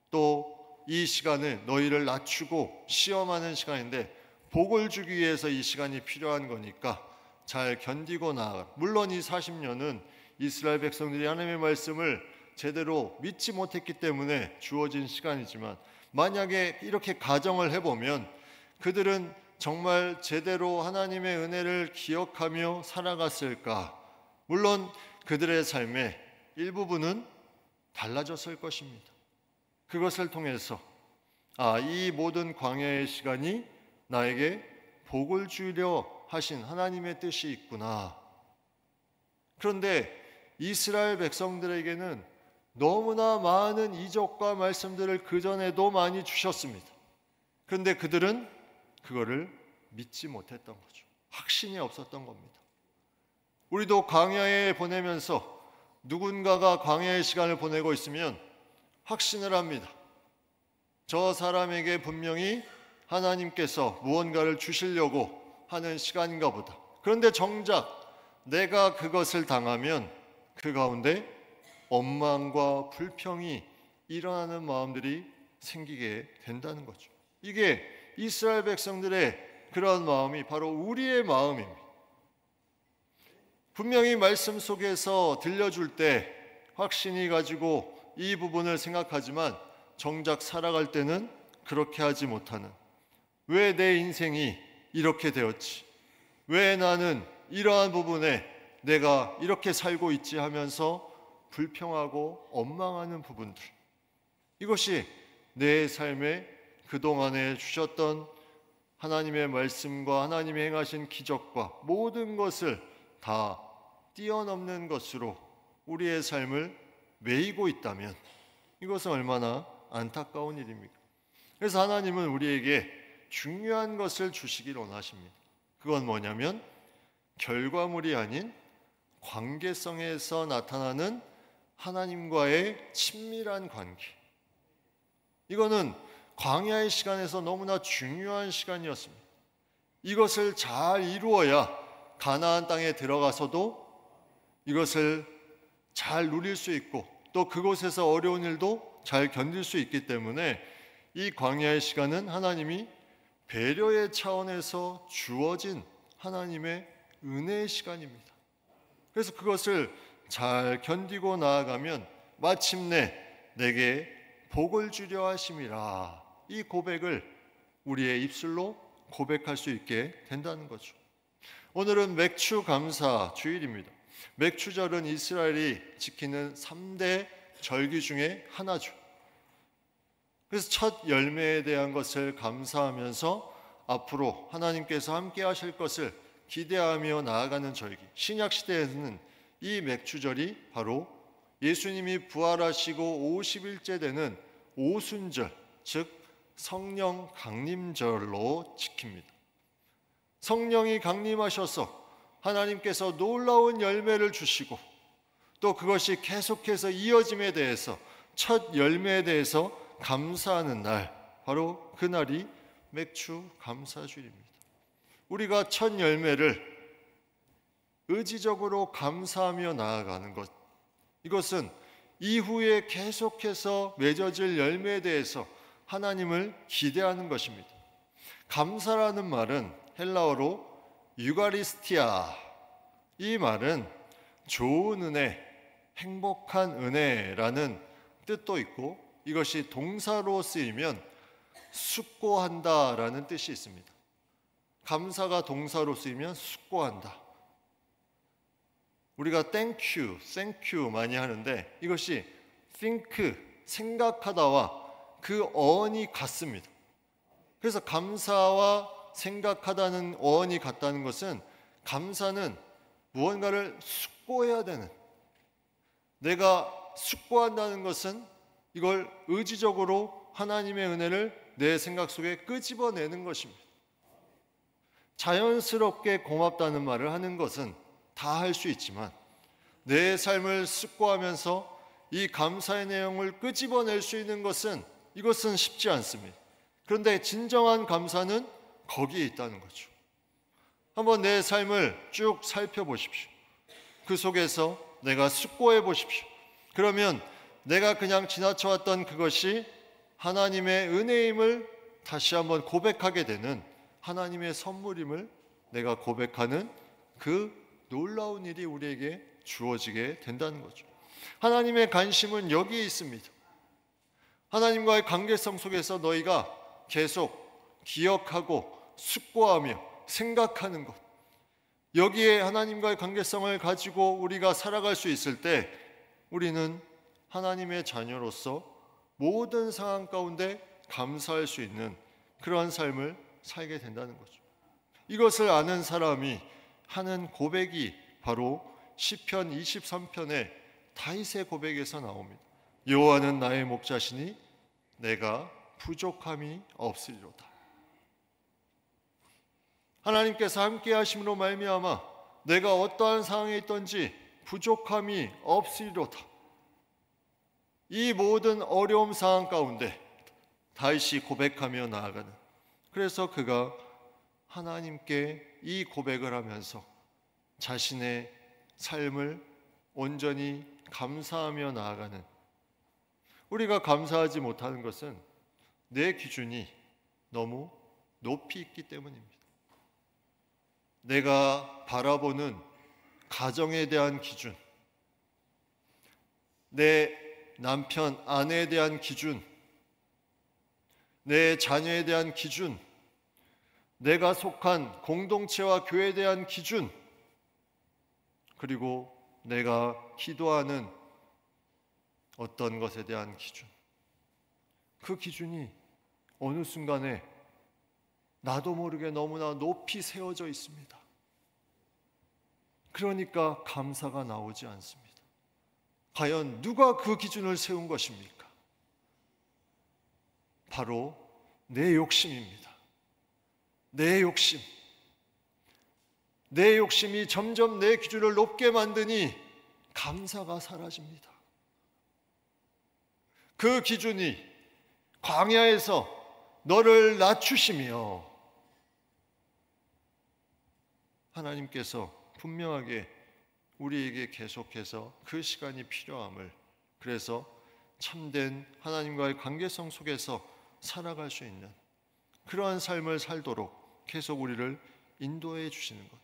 또 이 시간을 너희를 낮추고 시험하는 시간인데 복을 주기 위해서 이 시간이 필요한 거니까 잘 견디고 나아가. 물론 이 40년은 이스라엘 백성들이 하나님의 말씀을 제대로 믿지 못했기 때문에 주어진 시간이지만 만약에 이렇게 가정을 해보면 그들은 정말 제대로 하나님의 은혜를 기억하며 살아갔을까? 물론 그들의 삶의 일부분은 달라졌을 것입니다. 그것을 통해서 이 모든 광야의 시간이 나에게 복을 주려 하신 하나님의 뜻이 있구나. 그런데 이스라엘 백성들에게는 너무나 많은 이적과 말씀들을 그전에도 많이 주셨습니다. 그런데 그들은 그거를 믿지 못했던 거죠. 확신이 없었던 겁니다. 우리도 광야에 보내면서 누군가가 광야의 시간을 보내고 있으면 확신을 합니다. 저 사람에게 분명히 하나님께서 무언가를 주시려고 하는 시간인가 보다. 그런데 정작 내가 그것을 당하면 그 가운데 원망과 불평이 일어나는 마음들이 생기게 된다는 거죠. 이게 이스라엘 백성들의 그런 마음이 바로 우리의 마음입니다. 분명히 말씀 속에서 들려줄 때 확신이 가지고 이 부분을 생각하지만 정작 살아갈 때는 그렇게 하지 못하는, 왜 내 인생이 이렇게 되었지? 왜 나는 이러한 부분에 내가 이렇게 살고 있지 하면서 불평하고 원망하는 부분들, 이것이 내 삶에 그동안에 주셨던 하나님의 말씀과 하나님이 행하신 기적과 모든 것을 다 뛰어넘는 것으로 우리의 삶을 매이고 있다면 이것은 얼마나 안타까운 일입니까? 그래서 하나님은 우리에게 중요한 것을 주시길 원하십니다. 그건 뭐냐면 결과물이 아닌 관계성에서 나타나는 하나님과의 친밀한 관계. 이거는 광야의 시간에서 너무나 중요한 시간이었습니다. 이것을 잘 이루어야 가나안 땅에 들어가서도 이것을 잘 누릴 수 있고 또 그곳에서 어려운 일도 잘 견딜 수 있기 때문에 이 광야의 시간은 하나님이 배려의 차원에서 주어진 하나님의 은혜의 시간입니다. 그래서 그것을 잘 견디고 나아가면 마침내 내게 복을 주려 하심이라, 이 고백을 우리의 입술로 고백할 수 있게 된다는 거죠. 오늘은 맥추 감사 주일입니다. 맥추절은 이스라엘이 지키는 3대 절기 중에 하나죠. 그래서 첫 열매에 대한 것을 감사하면서 앞으로 하나님께서 함께 하실 것을 기대하며 나아가는 절기. 신약 시대에는 이 맥추절이 바로 예수님이 부활하시고 50일째 되는 오순절, 즉 성령 강림절로 지킵니다. 성령이 강림하셔서 하나님께서 놀라운 열매를 주시고 또 그것이 계속해서 이어짐에 대해서, 첫 열매에 대해서 감사하는 날, 바로 그날이 맥추 감사주일입니다. 우리가 첫 열매를 의지적으로 감사하며 나아가는 것, 이것은 이후에 계속해서 맺어질 열매에 대해서 하나님을 기대하는 것입니다. 감사라는 말은 헬라어로 유가리스티아, 이 말은 좋은 은혜, 행복한 은혜라는 뜻도 있고 이것이 동사로 쓰이면 숙고한다라는 뜻이 있습니다. 감사가 동사로 쓰이면 숙고한다. 우리가 thank you 많이 하는데 이것이 think, 생각하다와 그 어원이 같습니다. 그래서 감사와 생각하다는 어원이 같다는 것은, 감사는 무언가를 숙고해야 되는, 내가 숙고한다는 것은 이걸 의지적으로 하나님의 은혜를 내 생각 속에 끄집어내는 것입니다. 자연스럽게 고맙다는 말을 하는 것은 다 할 수 있지만 내 삶을 숙고하면서 이 감사의 내용을 끄집어낼 수 있는 것은, 이것은 쉽지 않습니다. 그런데 진정한 감사는 거기에 있다는 거죠. 한번 내 삶을 쭉 살펴보십시오. 그 속에서 내가 숙고해 보십시오. 그러면 내가 그냥 지나쳐왔던 그것이 하나님의 은혜임을 다시 한번 고백하게 되는, 하나님의 선물임을 내가 고백하는 그 놀라운 일이 우리에게 주어지게 된다는 거죠. 하나님의 관심은 여기에 있습니다. 하나님과의 관계성 속에서 너희가 계속 기억하고 숙고하며 생각하는 것, 여기에 하나님과의 관계성을 가지고 우리가 살아갈 수 있을 때 우리는 하나님의 자녀로서 모든 상황 가운데 감사할 수 있는 그러한 삶을 살게 된다는 거죠. 이것을 아는 사람이 하는 고백이 바로 시편 23편의 다윗의 고백에서 나옵니다. 여호와는 나의 목자시니 내가 부족함이 없으리로다. 하나님께서 함께 하심으로 말미암아 내가 어떠한 상황에 있든지 부족함이 없으리로다. 이 모든 어려움 상황 가운데 다윗이 고백하며 나아가는, 그래서 그가 하나님께 이 고백을 하면서 자신의 삶을 온전히 감사하며 나아가는, 우리가 감사하지 못하는 것은 내 기준이 너무 높이 있기 때문입니다. 내가 바라보는 가정에 대한 기준, 내 남편, 아내에 대한 기준, 내 자녀에 대한 기준, 내가 속한 공동체와 교회에 대한 기준, 그리고 내가 기도하는 어떤 것에 대한 기준, 그 기준이 어느 순간에 나도 모르게 너무나 높이 세워져 있습니다. 그러니까 감사가 나오지 않습니다. 과연 누가 그 기준을 세운 것입니까? 바로 내 욕심입니다. 내 욕심. 내 욕심이 점점 내 기준을 높게 만드니 감사가 사라집니다. 그 기준이 광야에서 너를 낮추시며, 하나님께서 분명하게 우리에게 계속해서 그 시간이 필요함을, 그래서 참된 하나님과의 관계성 속에서 살아갈 수 있는 그러한 삶을 살도록 계속 우리를 인도해 주시는 것.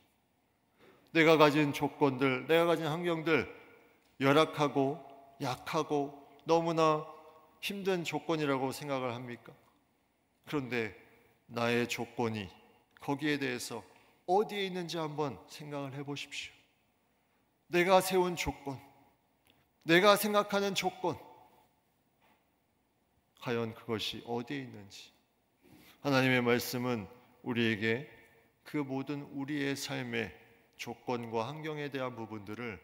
내가 가진 조건들, 내가 가진 환경들, 열악하고 약하고 너무나 힘든 조건이라고 생각을 합니까? 그런데 나의 조건이 거기에 대해서 어디에 있는지 한번 생각을 해보십시오. 내가 세운 조건, 내가 생각하는 조건, 과연 그것이 어디에 있는지. 하나님의 말씀은 우리에게 그 모든 우리의 삶의 조건과 환경에 대한 부분들을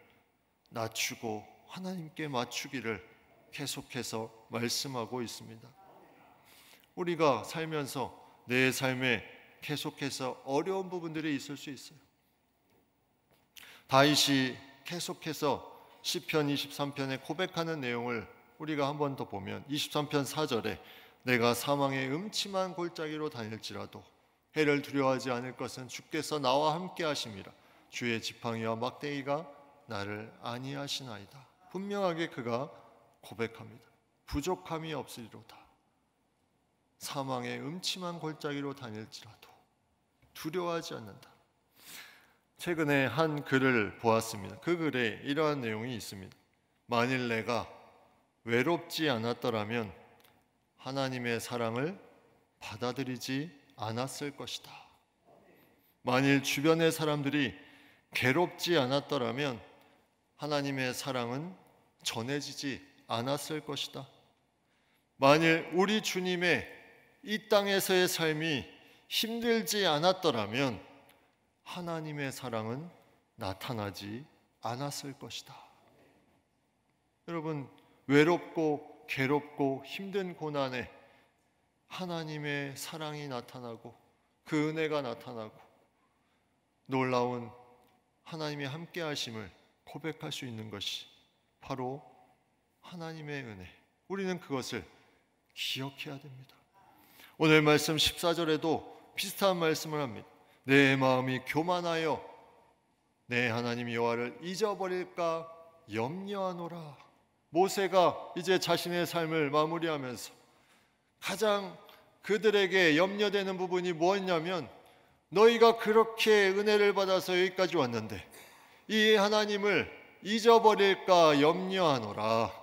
낮추고 하나님께 맞추기를 계속해서 말씀하고 있습니다. 우리가 살면서 내 삶에 계속해서 어려운 부분들이 있을 수 있어요. 다윗이 계속해서 시편 23편에 고백하는 내용을 우리가 한 번 더 보면 23편 4절에 내가 사망의 음침한 골짜기로 다닐지라도 해를 두려워하지 않을 것은 주께서 나와 함께 하심이라. 주의 지팡이와 막대기가 나를 안위하시나이다. 분명하게 그가 고백합니다. 부족함이 없으리로다. 사망의 음침한 골짜기로 다닐지라도 두려워하지 않는다. 최근에 한 글을 보았습니다. 그 글에 이러한 내용이 있습니다. 만일 내가 외롭지 않았더라면 하나님의 사랑을 받아들이지 않았을 것이다. 만일 주변의 사람들이 괴롭지 않았더라면 하나님의 사랑은 전해지지 않았을 것이다. 만일 우리 주님의 이 땅에서의 삶이 힘들지 않았더라면 하나님의 사랑은 나타나지 않았을 것이다. 여러분, 외롭고 괴롭고 힘든 고난에 하나님의 사랑이 나타나고 그 은혜가 나타나고 놀라운 하나님의 함께 하심을 고백할 수 있는 것이 바로 하나님의 은혜. 우리는 그것을 기억해야 됩니다. 오늘 말씀 14절에도 비슷한 말씀을 합니다. 내 마음이 교만하여 내 하나님 여호와를 잊어버릴까 염려하노라. 모세가 이제 자신의 삶을 마무리하면서 가장 그들에게 염려되는 부분이 뭐였냐면, 너희가 그렇게 은혜를 받아서 여기까지 왔는데 이 하나님을 잊어버릴까 염려하노라.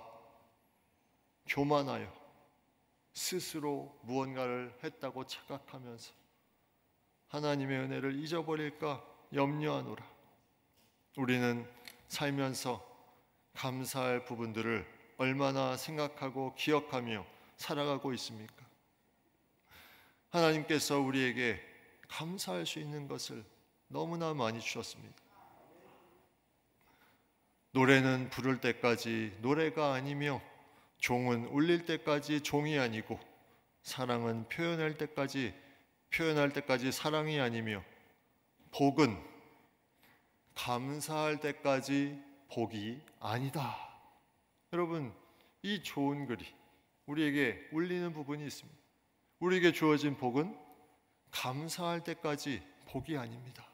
교만하여 스스로 무언가를 했다고 착각하면서 하나님의 은혜를 잊어버릴까 염려하노라. 우리는 살면서 감사할 부분들을 얼마나 생각하고 기억하며 살아가고 있습니까? 하나님께서 우리에게 감사할 수 있는 것을 너무나 많이 주셨습니다. 노래는 부를 때까지 노래가 아니며 종은 울릴 때까지 종이 아니고 사랑은 표현할 때까지 사랑이 아니며 복은 감사할 때까지 복이 아니다. 여러분, 이 좋은 글이 우리에게 울리는 부분이 있습니다. 우리에게 주어진 복은 감사할 때까지 복이 아닙니다.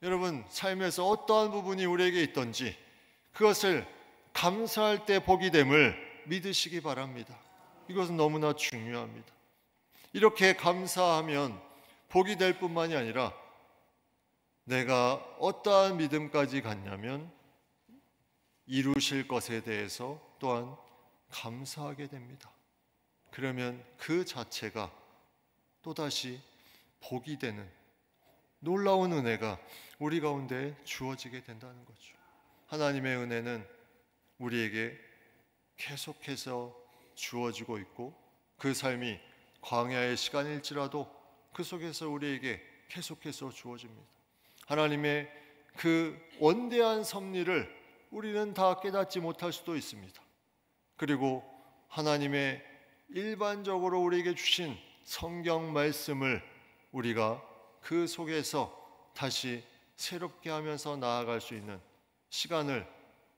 여러분, 삶에서 어떠한 부분이 우리에게 있든지 그것을 감사할 때 복이 됨을 믿으시기 바랍니다. 이것은 너무나 중요합니다. 이렇게 감사하면 복이 될 뿐만이 아니라 내가 어떠한 믿음까지 갔냐면 이루실 것에 대해서 또한 감사하게 됩니다. 그러면 그 자체가 또다시 복이 되는 놀라운 은혜가 우리 가운데 주어지게 된다는 거죠. 하나님의 은혜는 우리에게 계속해서 주어지고 있고 그 삶이 광야의 시간일지라도 그 속에서 우리에게 계속해서 주어집니다. 하나님의 그 원대한 섭리를 우리는 다 깨닫지 못할 수도 있습니다. 그리고 하나님의 일반적으로 우리에게 주신 성경 말씀을 우리가 그 속에서 다시 새롭게 하면서 나아갈 수 있는 시간을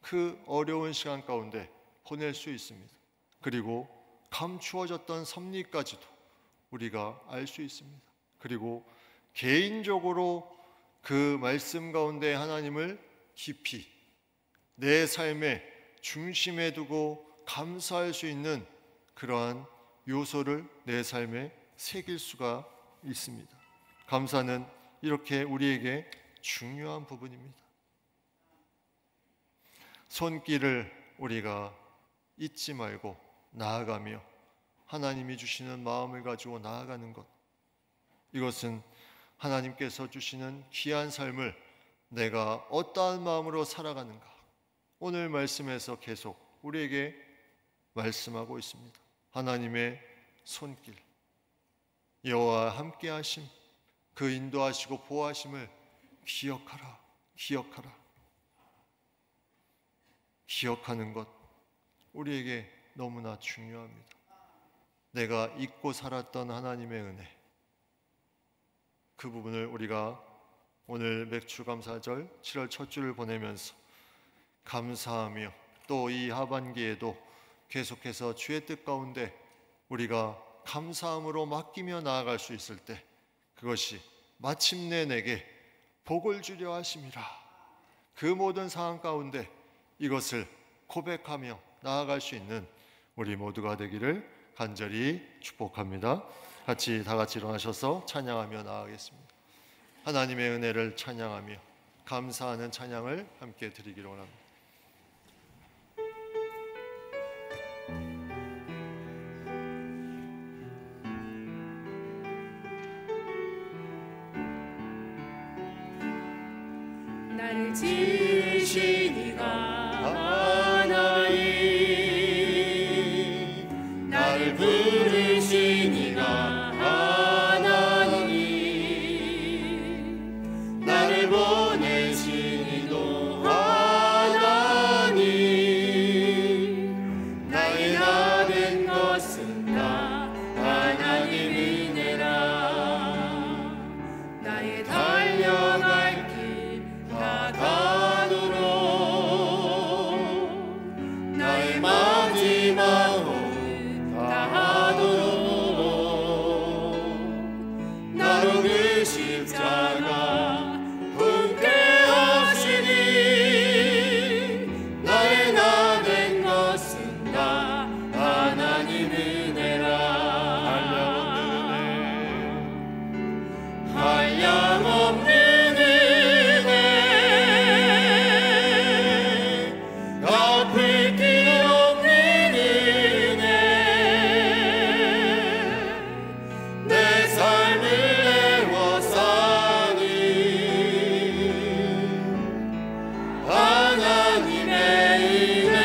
그 어려운 시간 가운데 보낼 수 있습니다. 그리고 감추어졌던 섭리까지도 우리가 알 수 있습니다. 그리고 개인적으로 그 말씀 가운데 하나님을 깊이 내 삶의 중심에 두고 감사할 수 있는 그러한 요소를 내 삶에 새길 수가 있습니다. 감사는 이렇게 우리에게 중요한 부분입니다. 손길을 우리가 잊지 말고 나아가며 하나님이 주시는 마음을 가지고 나아가는 것, 이것은 하나님께서 주시는 귀한 삶을 내가 어떠한 마음으로 살아가는가, 오늘 말씀에서 계속 우리에게 말씀하고 있습니다. 하나님의 손길, 여호와 함께 하심, 그 인도하시고 보호하심을 기억하라. 기억하는 것, 우리에게 너무나 중요합니다. 내가 잊고 살았던 하나님의 은혜, 그 부분을 우리가 오늘 맥주감사절 7월 첫 주를 보내면서 감사하며 또 이 하반기에도 계속해서 주의 뜻 가운데 우리가 감사함으로 맡기며 나아갈 수 있을 때 그것이 마침내 내게 복을 주려 하심이라. 그 모든 상황 가운데 이것을 고백하며 나아갈 수 있는 우리 모두가 되기를 간절히 축복합니다. 같이 다 같이 일어나셔서 찬양하며 나아가겠습니다. 하나님의 은혜를 찬양하며 감사하는 찬양을 함께 드리기를 원합니다. 나를 지으신 이가 하나님, 나를 부르신 이가 하나님, 나를 보내신 이도 하나님, 나의 나 된 것은 다 하나님 은혜라. 나의 달려갈 길 다 가도록 나의 마지막은 다하도록 나로 그 십자가 붙게 하시니 나의 나 된 것은 다 하나님 은혜라. 한량없는 갚을 길 없는 은혜, 내 삶을 내워 사는 하나님의 은혜,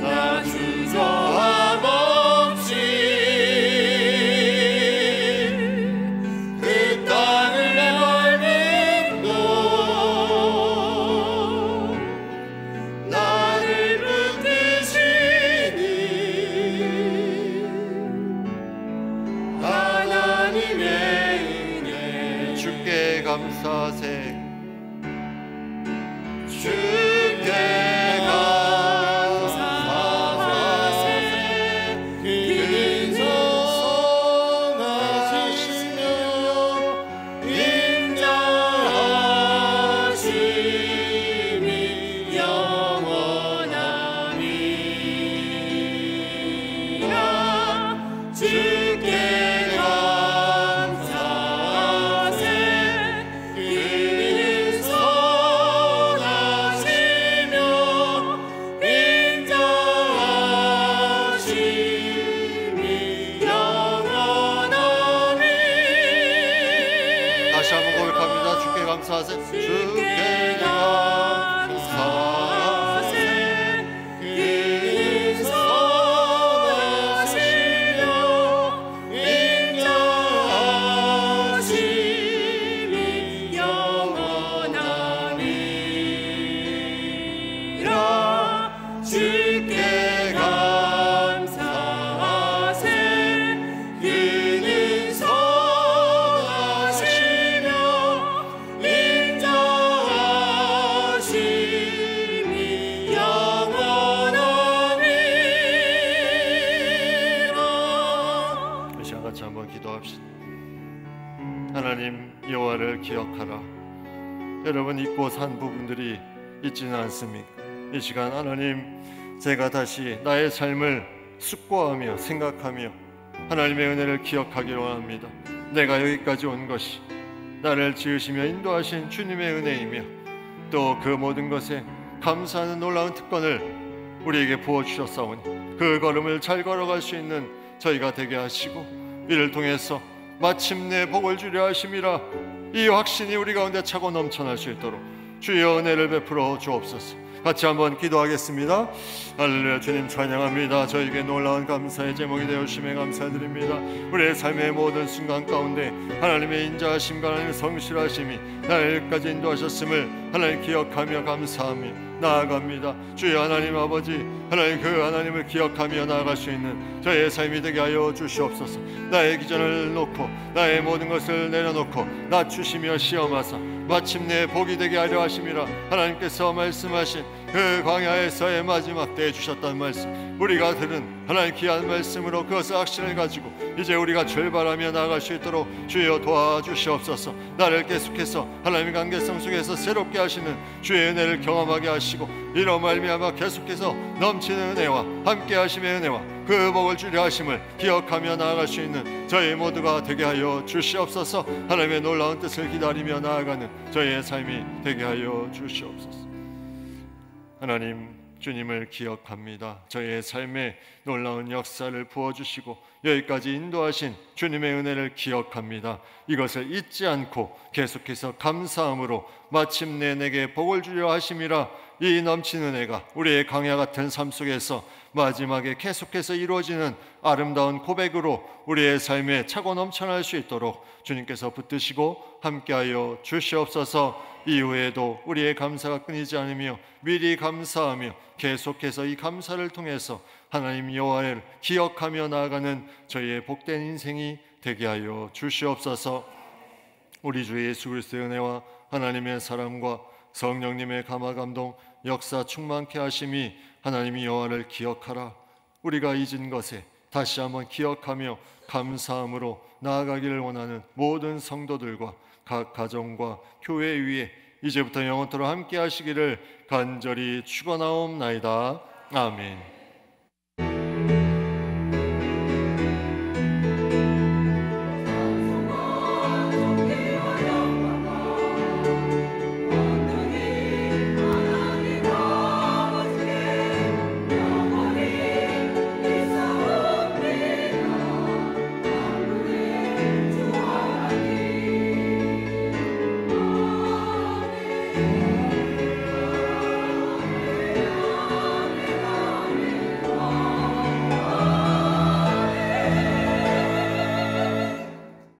나 주저함 없이 그 땅을 넓음도 나를 붙드시니 하나님의 은혜. 주께 감사하세. 주께 감사하세. 근성하시며 감사하세 주께 감사하세 그는 선하시며 인자하심이 영원하니라 주께 감사하세 그는 선하시며 인자하심이 영원하니라. 이 시간 같이 한번 기도합시다. 하나님 여호와를 기억하라. 여러분 잊고 산 부분들이 있지는 않습니까? 이 시간 하나님 제가 다시 나의 삶을 숙고하며 생각하며 하나님의 은혜를 기억하기로 합니다. 내가 여기까지 온 것이 나를 지으시며 인도하신 주님의 은혜이며 또 그 모든 것에 감사하는 놀라운 특권을 우리에게 부어주셨사오니 그 걸음을 잘 걸어갈 수 있는 저희가 되게 하시고 이를 통해서 마침내 복을 주려 하심이라 이 확신이 우리 가운데 차고 넘쳐날 수 있도록 주의 은혜를 베풀어 주옵소서. 같이 한번 기도하겠습니다. 할렐루야. 주님 찬양합니다. 저에게 놀라운 감사의 제목이 되어 주심에 감사드립니다. 우리의 삶의 모든 순간 가운데 하나님의 인자하심과 하나님의 성실하심이 나를 여기까지 인도하셨음을 하나님 기억하며 감사하며 나아갑니다. 주여 하나님 아버지 하나님 그 하나님을 기억하며 나아갈 수 있는 저의 삶이 되게 하여 주시옵소서. 나의 기전을 놓고 나의 모든 것을 내려놓고 낮추시며 시험하사 마침내 복이 되게 하려 하심이라 하나님께서 말씀하신 그 광야에서의 마지막 때에 주셨던 말씀 우리가 들은 하나님 귀한 말씀으로 그것을 확신을 가지고 이제 우리가 출발하며 나아갈 수 있도록 주여 도와주시옵소서. 나를 계속해서 하나님의 관계성 속에서 새롭게 하시는 주의 은혜를 경험하게 하시고 이로 말미암아 계속해서 넘치는 은혜와 함께 하심의 은혜와 그 복을 주려 하심을 기억하며 나아갈 수 있는 저희 모두가 되게 하여 주시옵소서. 하나님의 놀라운 뜻을 기다리며 나아가는 저희의 삶이 되게 하여 주시옵소서. 하나님 주님을 기억합니다. 저희의 삶에 놀라운 역사를 부어주시고 여기까지 인도하신 주님의 은혜를 기억합니다. 이것을 잊지 않고 계속해서 감사함으로 마침내 내게 복을 주려 하심이라 이 넘치는 은혜가 우리의 강야 같은 삶 속에서 마지막에 계속해서 이루어지는 아름다운 고백으로 우리의 삶에 차고 넘쳐날 수 있도록 주님께서 붙드시고 함께하여 주시옵소서. 이후에도 우리의 감사가 끊이지 않으며 미리 감사하며 계속해서 이 감사를 통해서 하나님 여호와를 기억하며 나아가는 저희의 복된 인생이 되게 하여 주시옵소서. 우리 주 예수 그리스도의 은혜와 하나님의 사랑과 성령님의 감화 감동 역사 충만케 하심이 하나님이 여호와를 기억하라 우리가 잊은 것에 다시 한번 기억하며 감사함으로 나아가기를 원하는 모든 성도들과 각 가정과 교회 위에 이제부터 영원토록 함께 하시기를 간절히 축원하옵나이다. 아멘.